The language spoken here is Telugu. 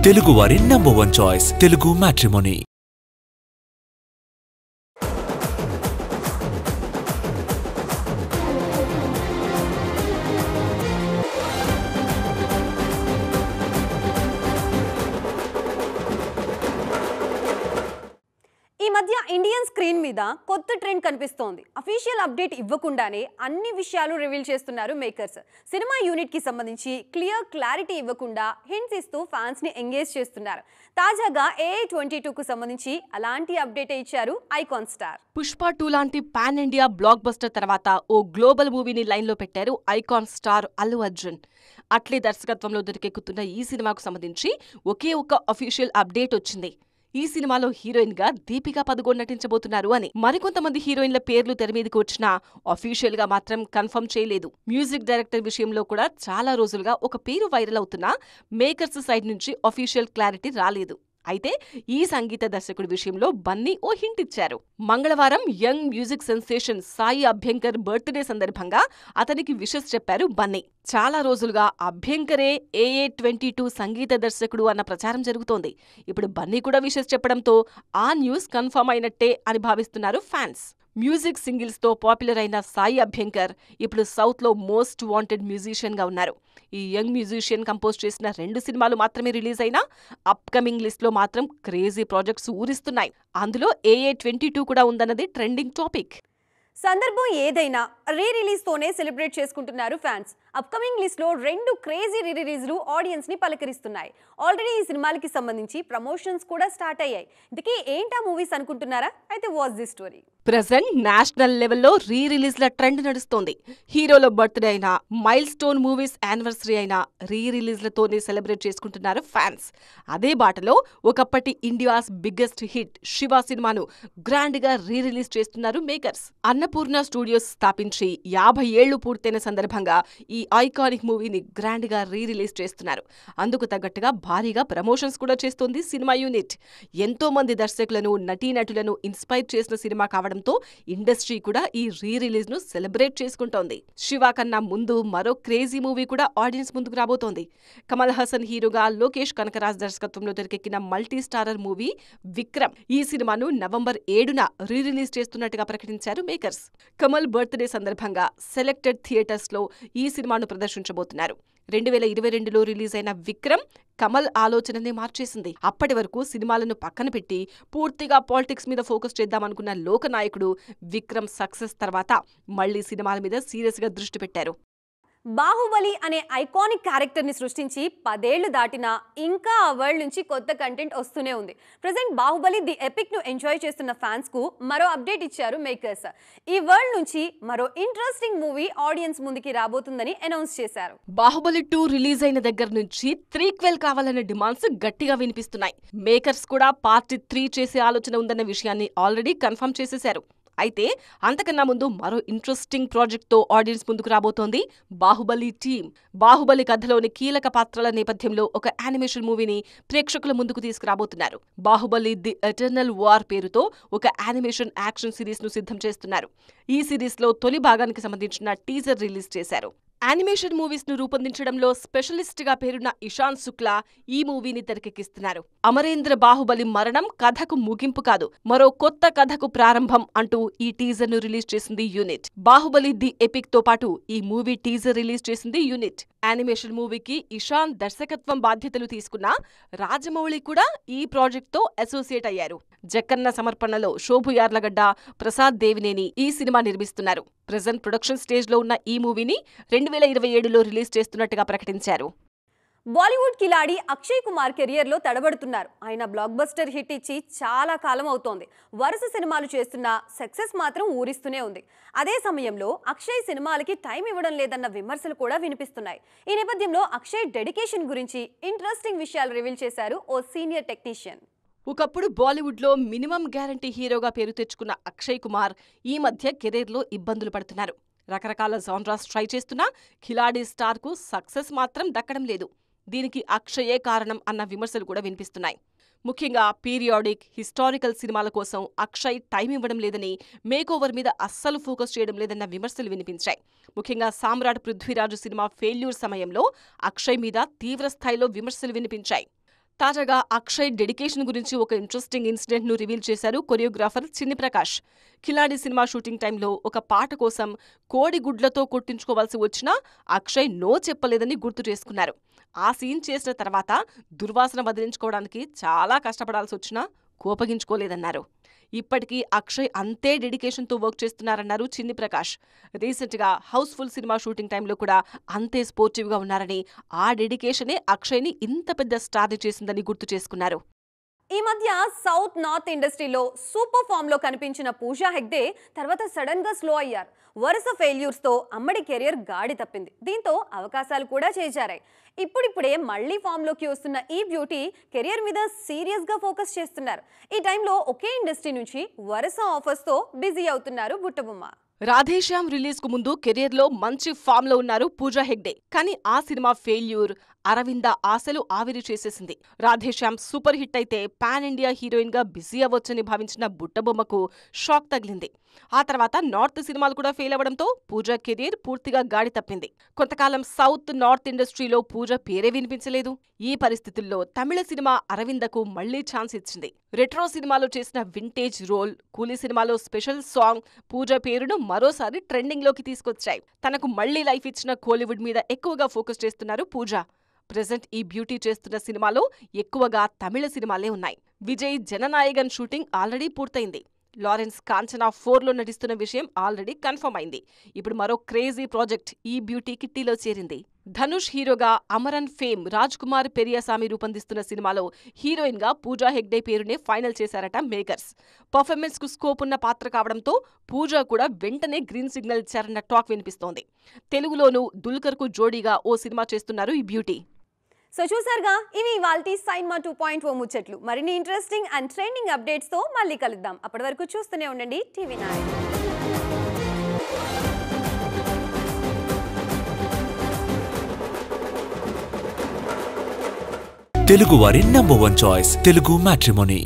తెలుగువారి #1 చాయిస్ తెలుగు మ్యాట్రిమోనీ. ఈ మధ్య ఇండియన్ స్క్రీన్ మీద కొత్త ట్రెండ్ కనిపిస్తోంది. అఫీషియల్ అప్డేట్ ఇవ్వకుండానే అన్ని విషయాలు రివీల్ చేస్తున్నారు మేకర్స్. సినిమా యూనిట్ కి సంబంధించి క్లారిటీ ఇవ్వకుండా హింట్స్ ఇస్తూ ఫ్యాన్స్ ని ఎంగేజ్ చేస్తున్నారు. తాజాగా AA22 కు సంబంధించి అలాంటి అప్డేట్ ఇచ్చారు ఐకాన్ స్టార్. పుష్ప 2 లాంటి పాన్ ఇండియా బ్లాక్ బస్టర్ తర్వాత ఓ గ్లోబల్ మూవీని లైన్ లో పెట్టారు ఐకాన్ స్టార్ అల్లు అర్జున్. అట్లీ దర్శకత్వంలో తెరకెక్కుతున్న ఈ సినిమాకు సంబంధించి ఒకే ఒక్క అఫీషియల్ అప్డేట్ వచ్చింది. ఈ సినిమాలో హీరోయిన్ గా దీపికా పదుకోన్ నటించబోతున్నారు అని. మరికొంతమంది హీరోయిన్ల పేర్లు తెరమీదికి వచ్చినా అఫీషియల్ గా మాత్రం కన్ఫర్మ్ చేయలేదు. మ్యూజిక్ డైరెక్టర్ విషయంలో కూడా చాలా రోజులుగా ఒక పేరు వైరల్ అవుతున్నా మేకర్స్ సైడ్ నుంచి అఫీషియల్ క్లారిటీ రాలేదు. అయితే ఈ సంగీత దర్శకుడి విషయంలో బన్నీ ఓ హింట్ ఇచ్చారు. మంగళవారం young music sensation Sai Abhyankar birthday సందర్భంగా అతనికి విషెస్ చెప్పారు బన్నీ. చాలా రోజులుగా అభ్యంకరే AA22 సంగీత దర్శకుడు అన్న ప్రచారం జరుగుతోంది. ఇప్పుడు బన్నీ కూడా విషెస్ చెప్పడంతో ఆ న్యూస్ కన్ఫర్మ్ అయినట్టే అని భావిస్తున్నారు ఫ్యాన్స్. మ్యూజిక్ సింగిల్స్ తో పాపులర్ అయిన సాయి అభ్యంకర్ ఇప్పుడు సౌత్ లో మోస్ట్ వాంటెడ్ మ్యూజిషియన్ గా ఉన్నారు. ఈ యంగ్ మ్యూజిషియన్ కంపోజ్ చేసిన 2 సినిమాలు మాత్రమే రిలీజ్ అయినా అప్కమింగ్ లిస్ట్ లో మాత్రం క్రేజీ ప్రాజెక్ట్స్ ఊరిస్తున్నాయి. అందులో AA22 కూడా ఉందన్నది ట్రెండింగ్ టాపిక్. సందర్భం ఏదైనా రిలీజ్ తోనే సెలబ్రేట్ చేసుకుంటున్నారు ఫ్యాన్స్. అప్కమింగ్ లిస్ట్ లో 2 క్రేజీ రిలీజ్లు ఆడియన్స్ ని పలకరిస్తున్నాయి. ఆల్రెడీ ఈ సినిమాలకి సంబంధించి ప్రమోషన్స్ కూడా స్టార్ట్ అయ్యాయి. ఇందుకే ఏంటా మూవీస్ అనుకుంటున్నారా? అయితే watch the story. Present national లెవెల్లో రిలీజ్ల ట్రెండ్ నడుస్తోంది. హీరోల బర్త్డే అయినా, మైల్ స్టోన్ మూవీస్ యానివర్సరీ అయినా రిలీజ్లతోనే సెలబ్రేట్ చేసుకుంటున్నారు ఫ్యాన్స్. అదే బాటలో ఒకప్పటి ఇండియాస్ బిగ్గెస్ట్ హిట్ శివ సినిమాను గ్రాండ్ గా రిలీజ్ చేస్తున్నారు మేకర్స్. అన్నపూర్ణ స్టూడియోస్ స్థాపించి 50 ఏళ్లు పూర్తయిన సందర్భంగా ఈ ఐకానిక్ మూవీని గ్రాండ్ గా రిలీజ్ చేస్తున్నారు. అందుకు తగ్గట్టుగా భారీగా ప్రమోషన్స్ కూడా చేస్తోంది సినిమా యూనిట్. ఎంతో మంది దర్శకులను, నటీనటులను ఇన్స్పైర్ చేసిన సినిమా కావడంతో ఇండస్ట్రీ కూడా ఈ రిలీజ్ ను సెలబ్రేట్ చేసుకుంటోంది. శివ కన్నా ముందు మరో క్రేజీ మూవీ కూడా ఆడియన్స్ ముందుకు రాబోతోంది. కమల్ హాసన్ హీరోగా లోకేష్ కనకరాజ్ దర్శకత్వంలో తెరకెక్కిన మల్టీ స్టారర్ మూవీ విక్రమ్. ఈ సినిమాను నవంబర్ 7న రిలీజ్ చేస్తున్నట్టుగా ప్రకటించారు మేకర్స్. కమల్ బర్త్డే సందర్భంగా సెలెక్టెడ్ థియేటర్స్ లో ఈ సినిమాను ప్రదర్శించబోతున్నారు. 2022లో రిలీజ్ అయిన విక్రమ్ కమల్ ఆలోచనని మార్చేసింది. అప్పటి వరకు సినిమాలను పక్కన పెట్టి పూర్తిగా పాలిటిక్స్ మీద ఫోకస్ చేద్దామనుకున్న లోకనాయకుడు విక్రమ్ సక్సెస్ తర్వాత మళ్లీ సినిమాల మీద సీరియస్ గా దృష్టి పెట్టారు. బాహుబలి అనే ఐకానిక్ క్యారెక్టర్ ని సృష్టించి 10 ఏళ్లు దాటినా ఇంకా ఆ వరల్డ్ నుంచి కొత్త కంటెంట్ వస్తూనే ఉంది. ప్రెజెంట్ బాహుబలి ది ఎపిక్ ను ఎంజాయ్ చేస్తున్న ఫ్యాన్స్ కు మరో అప్డేట్ ఇచ్చారు మేకర్స్. ఈ వరల్డ్ నుంచి మరో ఇంట్రెస్టింగ్ మూవీ ఆడియన్స్ ముందుకి రాబోతుందని అనౌన్స్ చేశారు. బాహుబలి 2 రిలీజ్ అయిన దగ్గర నుంచి త్రీక్వెల్ కావాలన్న డిమాండ్స్ గట్టిగా వినిపిస్తున్నాయి. మేకర్స్ కూడా పార్ట్ 3 చేసే ఆలోచన ఉందన్న విషయాన్ని ఆల్రెడీ కన్ఫర్మ్ చేసేశారు. అయితే అంతకన్నా ముందు మరో ఇంట్రెస్టింగ్ ప్రాజెక్ట్ తో ఆడియన్స్ ముందుకు రాబోతోంది బాహుబలి టీమ్. బాహుబలి కథలోని కీలక పాత్రల నేపథ్యంలో ఒక యానిమేషన్ మూవీని ప్రేక్షకుల ముందుకు తీసుకురాబోతున్నారు. బాహుబలి ది ఎటర్నల్ వార్ పేరుతో ఒక యానిమేషన్ యాక్షన్ సిరీస్ ను సిద్ధం చేస్తున్నారు. ఈ సిరీస్ లో తొలి భాగానికి సంబంధించిన టీజర్ రిలీజ్ చేశారు. యానిమేషన్ మూవీస్ ను రూపొందించడంలో స్పెషలిస్ట్ గా పేరున్న ఇషాన్ శుక్లా ఈ మూవీని తెరకెక్కిస్తున్నారు. అమరేంద్ర బాహుబలి మరణం కథకు ముగింపు కాదు, మరో కొత్త కథకు ప్రారంభం అంటూ ఈ టీజర్ ను రిలీజ్ చేసింది యూనిట్. బాహుబలి ది ఎపిక్ తో పాటు ఈ మూవీ టీజర్ రిలీజ్ చేసింది యూనిట్. యానిమేషన్ మూవీకి ఇషాన్ దర్శకత్వం బాధ్యతలు తీసుకున్నా రాజమౌళి కూడా ఈ ప్రాజెక్ట్ తో అసోసియేట్ అయ్యారు. జక్కన్న సమర్పణలో శోభు యార్లగడ్డ, ప్రసాద్ దేవినేని ఈ సినిమా నిర్మిస్తున్నారు. ప్రెజెంట్ ప్రొడక్షన్ స్టేజ్ లో ఉన్న ఈ మూవీని 2027లో రిలీజ్ చేస్తున్నట్టుగా ప్రకటించారు. బాలీవుడ్ కిలాడి అక్షయ్ కుమార్ కెరియర్ లో తడబడుతున్నారు. ఆయన బ్లాక్ బస్టర్ హిట్ ఇచ్చి చాలా కాలం అవుతోంది. వరుస సినిమాలు చేస్తున్నా సక్సెస్ మాత్రం ఊరిస్తూనే ఉంది. అదే సమయంలో అక్షయ్ సినిమాలకి టైం ఇవ్వడం లేదన్న విమర్శలు కూడా వినిపిస్తున్నాయి. ఈ నేపథ్యంలో అక్షయ్ డెడికేషన్ గురించి ఇంట్రెస్టింగ్ విషయాలు రివీల్ చేశారు ఓ సీనియర్ టెక్నీషియన్. ఒకప్పుడు బాలీవుడ్ లో మినిమం గ్యారంటీ హీరోగా పేరు తెచ్చుకున్న అక్షయ్ కుమార్ ఈ మధ్య కెరీర్ లో ఇబ్బందులు పడుతున్నారు. రకరకాల జాన్రాస్ ట్రై చేస్తున్నా కిలాడి స్టార్ కు సక్సెస్ మాత్రం దక్కడం లేదు. దీనికి అక్షయే కారణం అన్న విమర్శలు కూడా వినిపిస్తున్నాయి. ముఖ్యంగా పీరియాడిక్, హిస్టారికల్ సినిమాల కోసం అక్షయ్ టైం ఇవ్వడం లేదని, మేకోవర్ మీద అస్సలు ఫోకస్ చేయడం లేదన్న విమర్శలు వినిపించాయి. ముఖ్యంగా సామ్రాట్ పృథ్వీరాజు సినిమా ఫెయిల్యూర్ సమయంలో అక్షయ్ మీద తీవ్ర స్థాయిలో విమర్శలు వినిపించాయి. తాజాగా అక్షయ్ డెడికేషన్ గురించి ఒక ఇంట్రెస్టింగ్ ఇన్సిడెంట్ ను రివీల్ చేశారు కొరియోగ్రాఫర్ చిన్ని ప్రకాష్. కిలాడి సినిమా షూటింగ్ టైంలో ఒక పాట కోసం కోడిగుడ్లతో కొట్టించుకోవాల్సి వచ్చినా అక్షయ్ నో చెప్పలేదని గుర్తు చేసుకున్నారు. ఆ సీన్ చేసిన తర్వాత దుర్వాసన వదిలించుకోవడానికి చాలా కష్టపడాల్సి వచ్చినా కోపగించుకోలేదన్నారు. ఇప్పటికీ అక్షయ్ అంతే డెడికేషన్తో వర్క్ చేస్తున్నారన్నారు చిన్ని ప్రకాష్. రీసెంట్గా హౌస్ఫుల్ సినిమా షూటింగ్ టైంలో కూడా అంతే స్పోర్టివ్గా ఉన్నారని, ఆ డెడికేషనే అక్షయ్ని ఇంత పెద్ద స్టార్ చేసిందని గుర్తు చేసుకున్నారు. ఈ మధ్య సౌత్ నార్త్ ఇండస్ట్రీలో సూపర్ ఫామ్ లో కనిపించిన పూజా హెగ్డే తర్వాత సడన్ గా స్లో అయ్యారు. వరుస ఫెయిల్యూర్స్ తో అమ్మడి కెరియర్ గాడి తప్పింది. దీంతో అవకాశాలు కూడా చేజారాయి. ఇప్పుడిప్పుడే మళ్లీ ఫామ్ లోకి వస్తున్న ఈ బ్యూటీ కెరియర్ మీద సీరియస్ గా ఫోకస్ చేస్తున్నారు. ఈ టైంలో ఒకే ఇండస్ట్రీ నుంచి వరుస ఆఫర్స్ తో బిజీ అవుతున్నారు బుట్టబొమ్మ. రాధేశ్యామ్ రిలీజ్ కు ముందు కెరియర్ లో మంచి ఫామ్ లో ఉన్నారు పూజా హెగ్డే. కానీ ఆ సినిమా ఫెయిల్యూర్ అరవింద ఆశలు ఆవిరి చేసేసింది. రాధేశ్యామ్ సూపర్ హిట్ అయితే పాన్ ఇండియా హీరోయిన్ గా బిజీ అవ్వొచ్చని భావించిన బుట్టబొమ్మకు షాక్ తగిలింది. ఆ తర్వాత నార్త్ సినిమాలు కూడా ఫెయిల్ అవ్వడంతో పూజా కెరీర్ పూర్తిగా గాడి తప్పింది. కొంతకాలం సౌత్ నార్త్ ఇండస్ట్రీలో పూజ పేరే వినిపించలేదు. ఈ పరిస్థితుల్లో తమిళ సినిమా అరవిందకు మళ్లీ ఛాన్స్ ఇచ్చింది. రెట్రో సినిమాలో చేసిన వింటేజ్ రోల్, కూలీ సినిమాలో స్పెషల్ సాంగ్ పూజ పేరును మరోసారి ట్రెండింగ్ లోకి తీసుకొచ్చాయి. తనకు మళ్లీ లైఫ్ ఇచ్చిన కోలీవుడ్ మీద ఎక్కువగా ఫోకస్ చేస్తున్నారు పూజ. ప్రెజెంట్ ఈ బ్యూటీ చేస్తున్న సినిమాలో ఎక్కువగా తమిళ సినిమాలే ఉన్నాయి. విజయ్ జననాయగన్ షూటింగ్ ఆల్రెడీ పూర్తయింది. లారెన్స్ కాంచనా 4లో నటిస్తున్న విషయం ఆల్రెడీ కన్ఫర్మ్ అయింది. ఇప్పుడు మరో క్రేజీ ప్రాజెక్ట్ ఈ బ్యూటీ కిట్టీలో చేరింది. ధనుష్ హీరోగా అమరన్ ఫేమ్ రాజ్ కుమార్ పెరియసామి రూపొందిస్తున్న సినిమాలో హీరోయిన్ గా పూజా హెగ్డే పేరునే ఫైనల్ చేశారట మేకర్స్. పర్ఫార్మెన్స్ కు స్కోప్ ఉన్న పాత్ర కావడంతో పూజా కూడా వెంటనే గ్రీన్ సిగ్నల్ ఇచ్చారన్న టాక్ వినిపిస్తోంది. తెలుగులోనూ దుల్కర్ కు జోడీగా ఓ సినిమా చేస్తున్నారు ఈ బ్యూటీ. సో చూసారుగా, ఇవి ఇవాల్టి సైన్మా 2.0 ముచ్చట్లు. మరిన్ని ఇంట్రెస్టింగ్ అండ్ ట్రెండింగ్ అప్డేట్స్ తో మళ్ళీ కలుద్దాం. అప్పటి వరకు చూస్తూనే ఉండండి TV9. తెలుగు వారి నంబర్ 1 చాయిస్ తెలుగు మ్యాట్రిమోనీ.